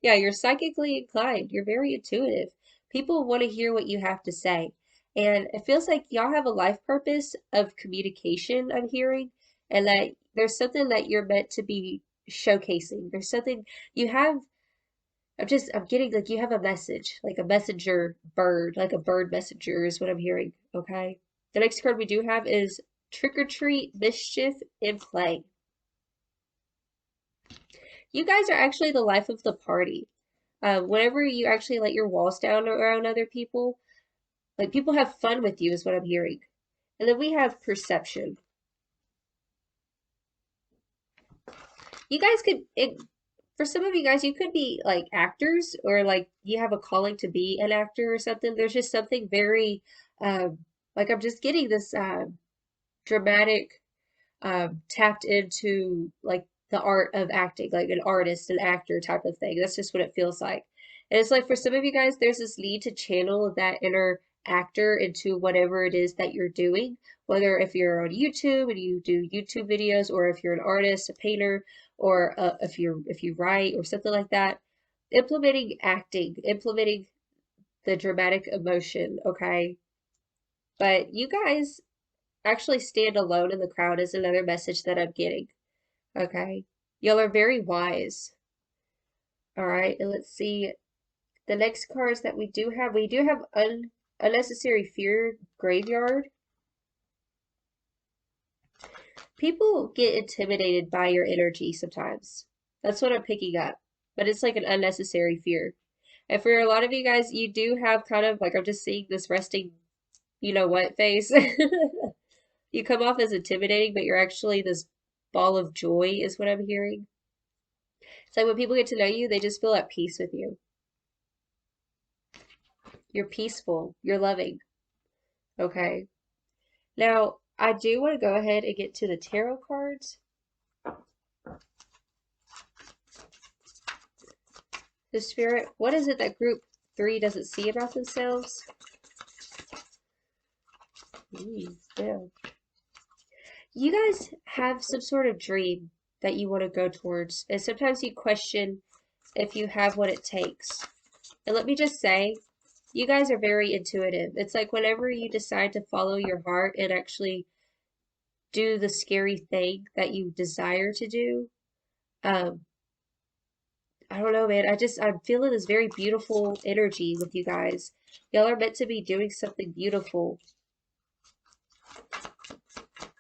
Yeah, you're psychically inclined. You're very intuitive. People want to hear what you have to say. And it feels like y'all have a life purpose of communication, I'm hearing, and that there's something that you're meant to be showcasing. There's something you have. I'm getting like you have a message, like a messenger bird, like a bird messenger is what I'm hearing. Okay. The next card we do have is Trick or Treat, Mischief, and Play. You guys are actually the life of the party. Whenever you actually let your walls down around other people, like people have fun with you, is what I'm hearing. And then we have Perception. You guys for some of you guys, you could be like actors or like you have a calling to be an actor or something. There's just something very, um, like I'm just getting this dramatic, tapped into like the art of acting, like an artist, an actor type of thing. That's just what it feels like. And it's like for some of you guys, there's this need to channel that inner actor into whatever it is that you're doing, whether if you're on YouTube and you do YouTube videos, or if you're an artist, a painter, or if you write or something like that. Implementing acting, implementing the dramatic emotion, okay? But you guys actually stand alone in the crowd is another message that I'm getting. Okay. Y'all are very wise. All right. And let's see. The next cards that we do have unnecessary fear graveyard. People get intimidated by your energy sometimes. That's what I'm picking up. But it's like an unnecessary fear. And for a lot of you guys, you do have kind of like I'm just seeing this resting, you know what face. You come off as intimidating, but you're actually this ball of joy, is what I'm hearing. It's like when people get to know you, they just feel at peace with you. You're peaceful. You're loving. Okay. Now, I do want to go ahead and get to the tarot cards. The Spirit, what is it that group 3 doesn't see about themselves? Yeah. You guys have some sort of dream that you want to go towards, and sometimes you question if you have what it takes. And let me just say, you guys are very intuitive. It's like whenever you decide to follow your heart and actually do the scary thing that you desire to do, um, I don't know, man. I'm feeling this very beautiful energy with you guys. Y'all are meant to be doing something beautiful.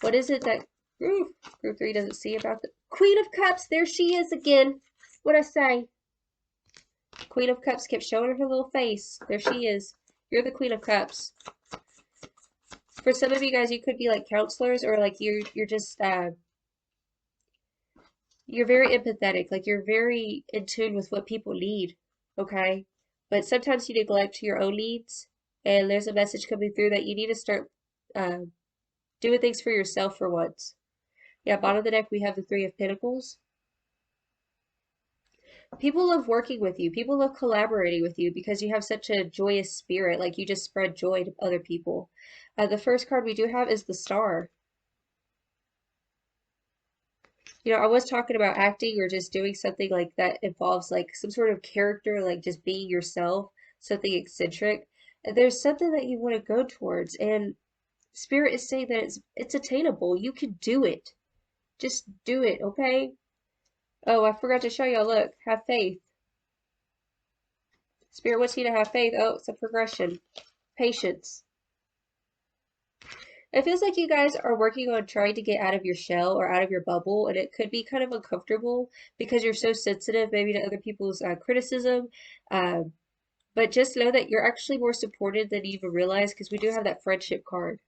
What is it that group 3 doesn't see about the Queen of Cups? There she is again. What'd I say? Queen of Cups kept showing her little face. There she is. You're the Queen of Cups. For some of you guys, you could be like counselors, or like you're just you're very empathetic. Like you're very in tune with what people need. Okay? But sometimes you neglect your own needs, and there's a message coming through that you need to start uh, doing things for yourself for once. Yeah, bottom of the deck, we have the Three of Pentacles. People love working with you. People love collaborating with you because you have such a joyous spirit. Like you just spread joy to other people. The first card we do have is the Star. You know, I was talking about acting or just doing something like that involves like some sort of character, like just being yourself, something eccentric. And there's something that you want to go towards, and Spirit is saying that it's attainable. You can do it. Just do it, okay? Oh, I forgot to show y'all. Look, have faith. Spirit wants you to have faith. Oh, it's a progression. Patience. It feels like you guys are working on trying to get out of your shell or out of your bubble, and it could be kind of uncomfortable because you're so sensitive maybe to other people's criticism. Uh, but just know that you're actually more supported than you even realize because we do have that friendship card.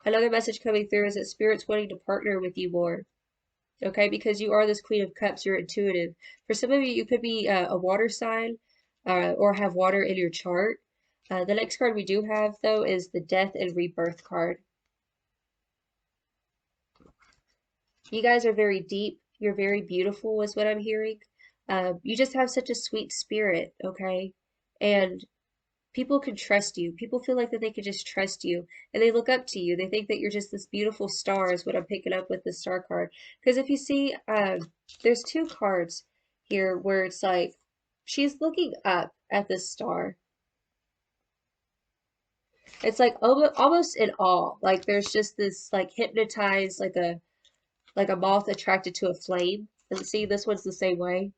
Another message coming through is that Spirit's wanting to partner with you more. Okay, because you are this Queen of Cups, you're intuitive. For some of you, you could be a water sign or have water in your chart. The next card we do have, though, is the Death and Rebirth card. You guys are very deep. You're very beautiful, is what I'm hearing. You just have such a sweet spirit, okay? And people can trust you. People feel like that they can just trust you, and they look up to you. They think that you're just this beautiful star, is what I'm picking up with the star card. Because if you see, there's two cards here where it's like she's looking up at the star. It's like almost in awe. Like there's just this like hypnotized, like a moth attracted to a flame. And see, this one's the same way.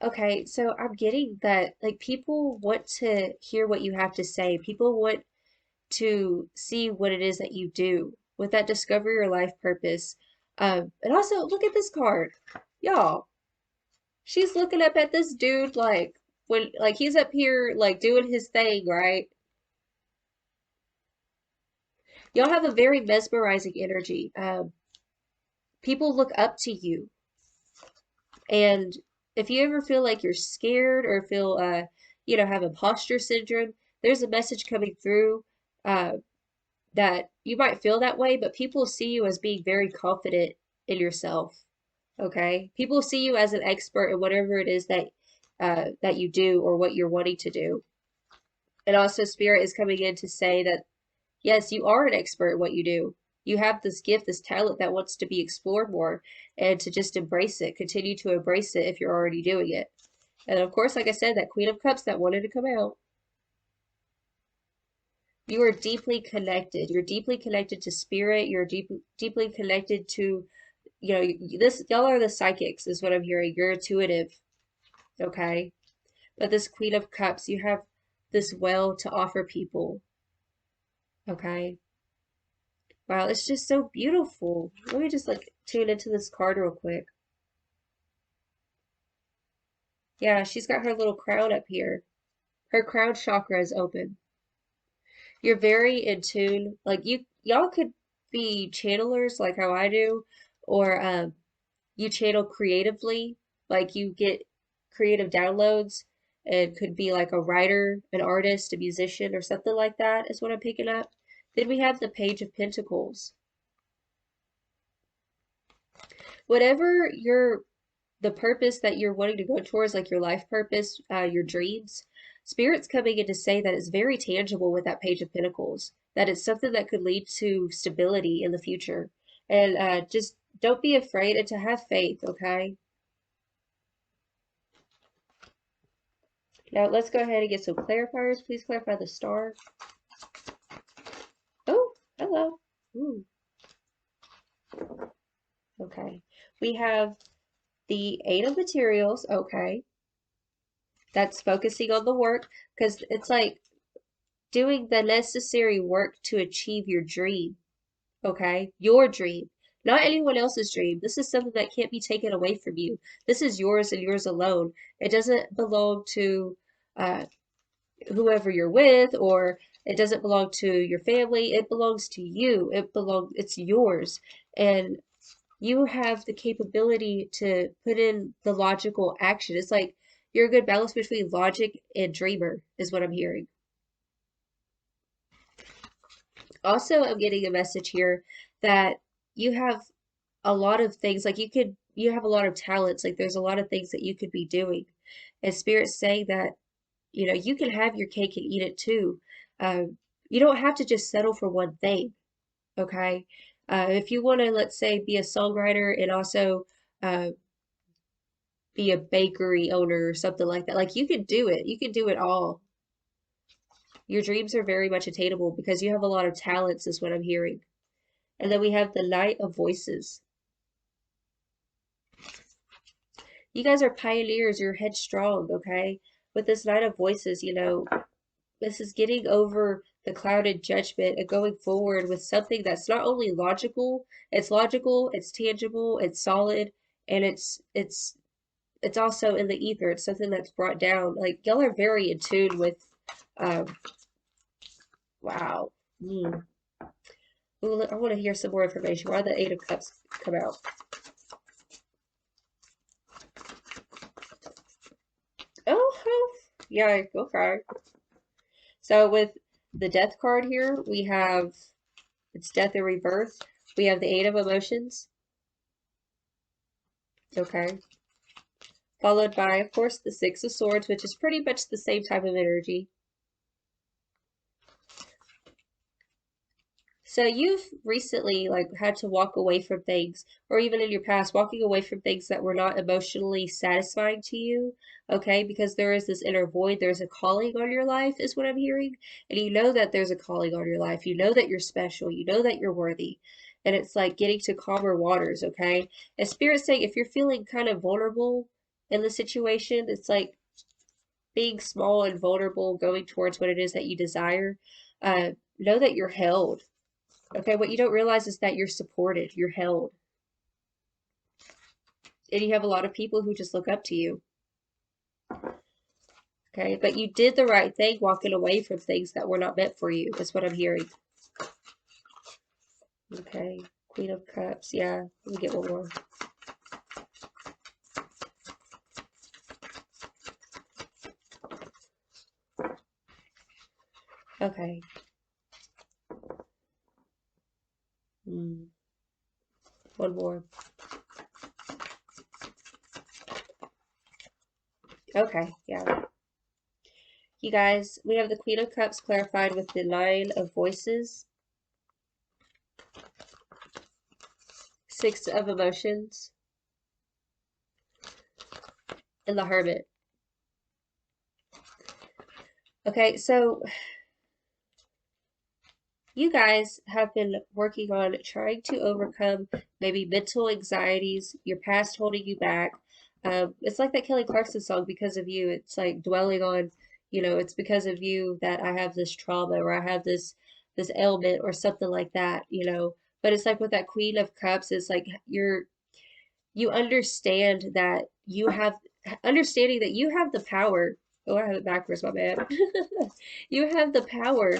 Okay, so I'm getting that like people want to hear what you have to say. People want to see what it is that you do with that discover your life purpose. And also look at this card. Y'all, she's looking up at this dude like when like he's up here like doing his thing, right? Y'all have a very mesmerizing energy. People look up to you. And if you ever feel like you're scared or feel, have imposter syndrome, there's a message coming through uh, that you might feel that way, but people see you as being very confident in yourself. Okay? People see you as an expert in whatever it is that you do or what you're wanting to do. And also, Spirit is coming in to say that yes, you are an expert at what you do. You have this gift, this talent that wants to be explored more and to just embrace it. Continue to embrace it if you're already doing it. And of course, like I said, that Queen of Cups that wanted to come out. You are deeply connected. You're deeply connected to spirit. You're deeply connected to, y'all are the psychics is what I'm hearing. You're intuitive. Okay. But this Queen of Cups, you have this well to offer people. Okay. Wow, it's just so beautiful. Let me just like tune into this card real quick. Yeah, she's got her little crown up here. Her crown chakra is open. You're very in tune. Like y'all could be channelers like how I do, or you channel creatively. Like you get creative downloads and could be like a writer, an artist, a musician, or something like that is what I'm picking up. Then we have the Page of Pentacles. Whatever the purpose that you're wanting to go towards, like your life purpose, your dreams, Spirit's coming in to say that it's very tangible with that Page of Pentacles, that it's something that could lead to stability in the future. And just don't be afraid and to have faith, okay? Now let's go ahead and get some clarifiers. Please clarify the star. Oh, hello. Ooh. Okay. We have the Eight of Materials, okay. That's focusing on the work because it's like doing the necessary work to achieve your dream, okay? Your dream, not anyone else's dream. This is something that can't be taken away from you. This is yours and yours alone. It doesn't belong to uh, whoever you're with, or it doesn't belong to your family. It belongs to you. It's yours. And you have the capability to put in the logical action. It's like you're a good balance between logic and dreamer, is what I'm hearing. Also, I'm getting a message here that you have a lot of things, like you have a lot of talents, like there's a lot of things that you could be doing. And Spirit's saying that, you can have your cake and eat it too. You don't have to just settle for one thing, okay? If you want to, let's say, be a songwriter and also uh, be a bakery owner or something like that, like you could do it. You could do it all. Your dreams are very much attainable because you have a lot of talents, is what I'm hearing. And then we have the Knight of Voices. You guys are pioneers, you're headstrong, okay? With this Knight of Voices, this is getting over the clouded judgment and going forward with something that's not only logical, it's tangible, it's solid, and it's also in the ether. It's something that's brought down. Like y'all are very in tune with um wow. Mm. Ooh, I want to hear some more information. Why the Eight of Cups come out? Oh, yeah, okay. So with the Death card here, we have it's death and rebirth. We have the Eight of Emotions. Okay. Followed by, of course, the Six of Swords, which is pretty much the same type of energy. So you've recently had to walk away from things, or even in your past, walking away from things that were not emotionally satisfying to you, okay? Because there is this inner void, there's a calling on your life, is what I'm hearing. And you know that there's a calling on your life. You know that you're special. You know that you're worthy. And it's like getting to calmer waters, okay? And Spirit's saying if you're feeling kind of vulnerable in the situation, it's like being small and vulnerable, going towards what it is that you desire. Know that you're held. Okay, what you don't realize is that you're supported, you're held. And you have a lot of people who just look up to you. Okay, but you did the right thing walking away from things that were not meant for you. That's what I'm hearing. Okay, Queen of Cups. Yeah, let me get one more. Okay. One more. Okay, yeah. You guys, we have the Queen of Cups clarified with the Nine of Voices, Six of Emotions, and the Hermit. Okay, so you guys have been working on trying to overcome maybe mental anxieties, your past holding you back. It's like that Kelly Clarkson song, Because of You. It's like dwelling on, it's because of you that I have this trauma or I have this ailment or something like that. But it's like with that Queen of Cups, it's like you understand that understanding that you have the power. Oh, I have it backwards, my bad. You have the power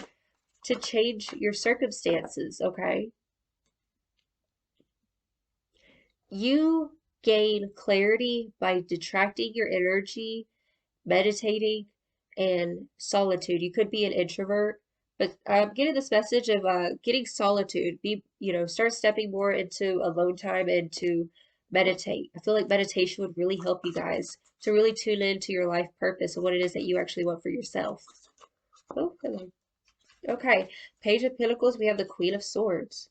to change your circumstances, okay? You gain clarity by detracting your energy, meditating, and solitude. You could be an introvert, but I'm getting this message of getting solitude. Start stepping more into alone time and to meditate. I feel like meditation would really help you guys to really tune into your life purpose and what it is that you actually want for yourself. Oh, hello. Okay, Page of Pentacles, we have the Queen of Swords.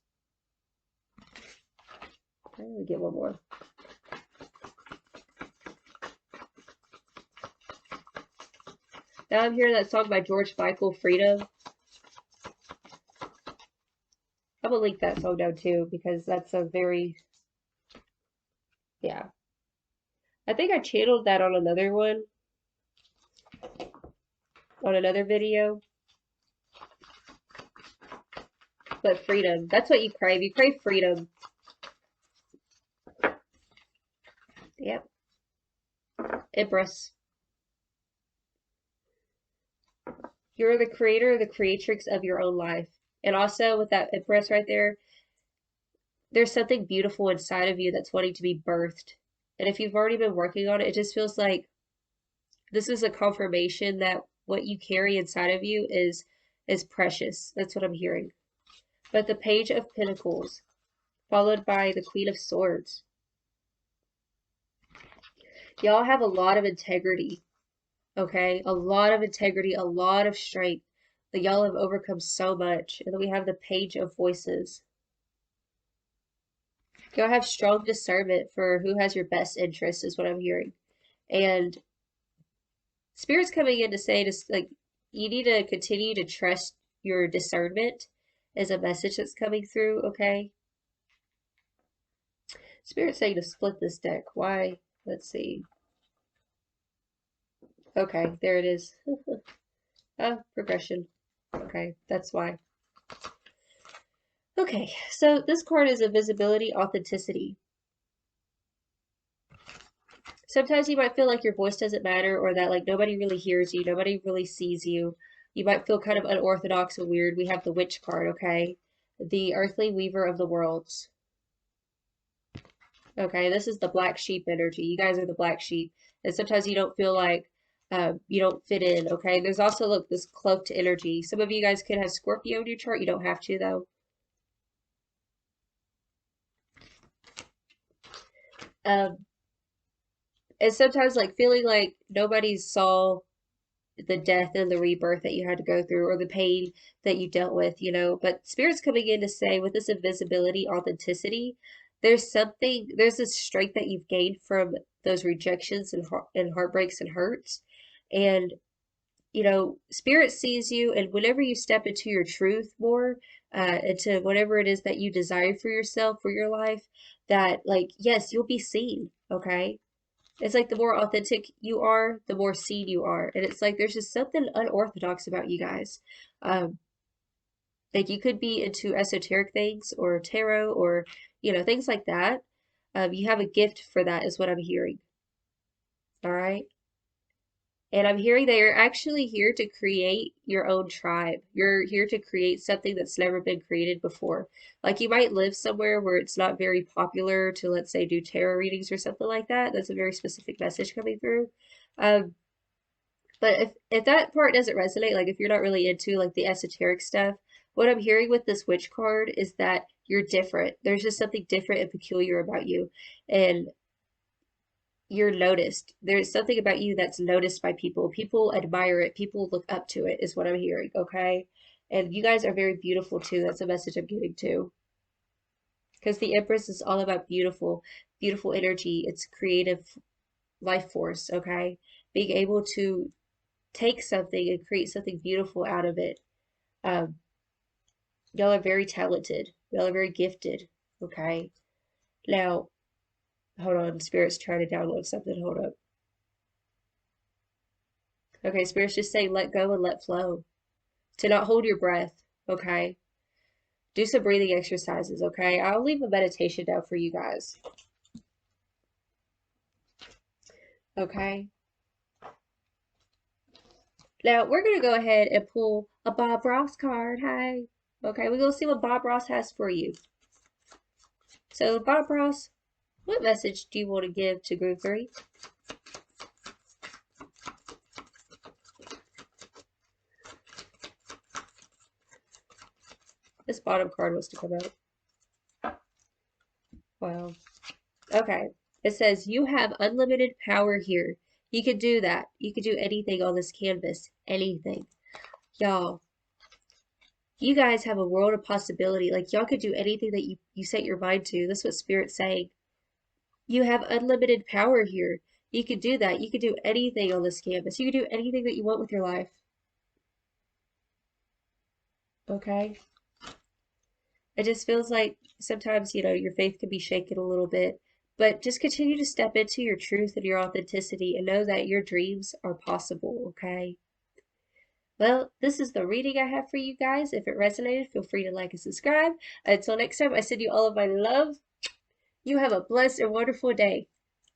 Let me get one more. Now I'm hearing that song by George Michael, Freedom. I'm gonna link that song down too because that's a very Yeah. I think I channeled that on another one, on another video. But freedom, that's what you crave. You crave freedom. Yep. Empress. You're the creator, the creatrix of your own life. And also with that Empress right there, there's something beautiful inside of you that's wanting to be birthed. And if you've already been working on it, it just feels like this is a confirmation that what you carry inside of you is precious. That's what I'm hearing. But the Page of Pentacles, followed by the Queen of Swords. Y'all have a lot of integrity, okay? A lot of integrity, a lot of strength. That y'all have overcome so much. And then we have the Page of Voices. Y'all have strong discernment for who has your best interest, is what I'm hearing. And Spirit's coming in to say, like, you need to continue to trust your discernment is a message that's coming through, okay? Spirit's saying to split this deck. Why? Let's see. Okay, there it is. Progression. Okay, that's why. Okay, so this card is invisibility, authenticity. Sometimes you might feel like your voice doesn't matter or that like nobody really hears you, nobody really sees you. You might feel kind of unorthodox and weird. We have the Witch card, okay? The Earthly Weaver of the Worlds. Okay, this is the black sheep energy. You guys are the black sheep. And sometimes you don't feel like you don't fit in, okay? There's also, look, this cloaked energy. Some of you guys could have Scorpio in your chart. You don't have to, though. Um, and sometimes, like, feeling like nobody saw the death and the rebirth that you had to go through or the pain that you dealt with, you know. But Spirit's coming in to say with this invisibility, authenticity, there's this strength that you've gained from those rejections and heartbreaks and hurts. And, you know, Spirit sees you, and whenever you step into your truth more, into whatever it is that you desire for yourself, for your life, that, like, yes, you'll be seen, okay? It's like the more authentic you are, the more seen you are. And it's like there's just something unorthodox about you guys. Um, like you could be into esoteric things or tarot or, you know, things like that. You have a gift for that, is what I'm hearing. All right. And I'm hearing that you're actually here to create your own tribe. You're here to create something that's never been created before. Like you might live somewhere where it's not very popular to, let's say, do tarot readings or something like that. That's a very specific message coming through. Um, but if that part doesn't resonate, like if you're not really into like the esoteric stuff, what I'm hearing with this witch card is that you're different. There's just something different and peculiar about you. And you're noticed. There's something about you that's noticed by people. People admire it. People look up to it, is what I'm hearing, okay? And you guys are very beautiful too. That's a message I'm getting too. Because the Empress is all about beautiful, beautiful energy. It's creative life force, okay? Being able to take something and create something beautiful out of it. Um, y'all are very talented. Y'all are very gifted, okay? Now, hold on. Spirit's trying to download something. Hold up. Okay, Spirit's just saying let go and let flow. To not hold your breath, okay? Do some breathing exercises, okay? I'll leave a meditation down for you guys, okay? Now, we're going to go ahead and pull a Bob Ross card, hey? Okay, we're going to see what Bob Ross has for you. So, Bob Ross, what message do you want to give to Group 3? This bottom card wants to come out. Wow. Okay. It says, you have unlimited power here. You can do that. You can do anything on this canvas. Anything. Y'all, you guys have a world of possibility. Like, y'all could do anything that you set your mind to. That's what Spirit's saying. You have unlimited power here. You could do that. You could do anything on this canvas. You could do anything that you want with your life. Okay? It just feels like sometimes, you know, your faith can be shaken a little bit, But just continue to step into your truth and your authenticity and know that your dreams are possible, okay? Well, this is the reading I have for you guys. If it resonated, feel free to like and subscribe. Until next time, I send you all of my love. You have a blessed and wonderful day.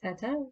Ta-ta.